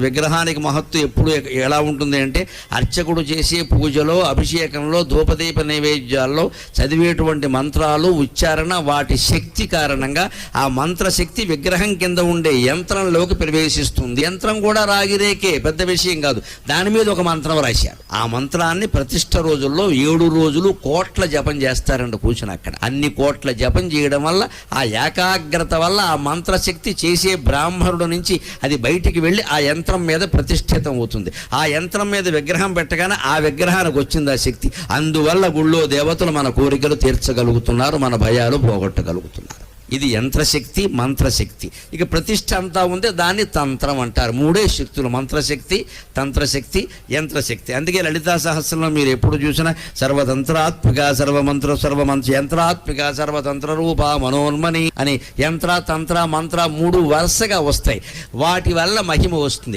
విగ్రహానికి మహత్తు ఎప్పుడు ఎలా ఉంటుంది అంటే అర్చకుడు చేసే పూజలో, అభిషేకంలో, ధూపదీప నైవేద్యాల్లో చదివేటువంటి మంత్రాలు, ఉచ్చారణ, వాటి శక్తి కారణంగా ఆ మంత్రశక్తి విగ్రహం కింద ఉండే యంత్రంలోకి ప్రవేశిస్తుంది. యంత్రం కూడా రాగిరేకే, పెద్ద విషయం కాదు. దాని మీద ఒక మంత్రం రాశారు. ఆ మంత్రాన్ని ప్రతిష్ఠ రోజుల్లో 7 రోజులు కోట్ల జపం చేస్తారండి కూర్చుని అక్కడ. అన్ని కోట్ల జపం చేయడం వల్ల, ఆ ఏకాగ్రత వల్ల ఆ మంత్రశక్తి చేసే బ్రాహ్మణుడు నుంచి అది బయటికి వెళ్ళి ఆ యంత్రం మీద ప్రతిష్ఠితం అవుతుంది. ఆ యంత్రం మీద విగ్రహం పెట్టగానే ఆ విగ్రహానికి వచ్చింది ఆ శక్తి. అందువల్ల గుళ్ళో దేవతలు మన కోరికలు తీర్చగలుగుతున్నారు, మన భయాలు పోగొట్టగలుగుతున్నారు. ఇది యంత్రశక్తి, మంత్రశక్తి. ఇక ప్రతిష్ఠ అంతా ఉంది, దాన్ని తంత్రం అంటారు. 3 శక్తులు: మంత్రశక్తి, తంత్రశక్తి, యంత్రశక్తి. అందుకే లలితా సహస్రంలో మీరు ఎప్పుడు చూసినా సర్వతంత్రాత్మిక సర్వమంత్ర యంత్రాత్మిక సర్వతంత్ర రూప మనోన్మని అని యంత్ర, తంత్ర, మంత్ర 3 వరుసగా వస్తాయి. వాటి వల్ల మహిమ వస్తుంది.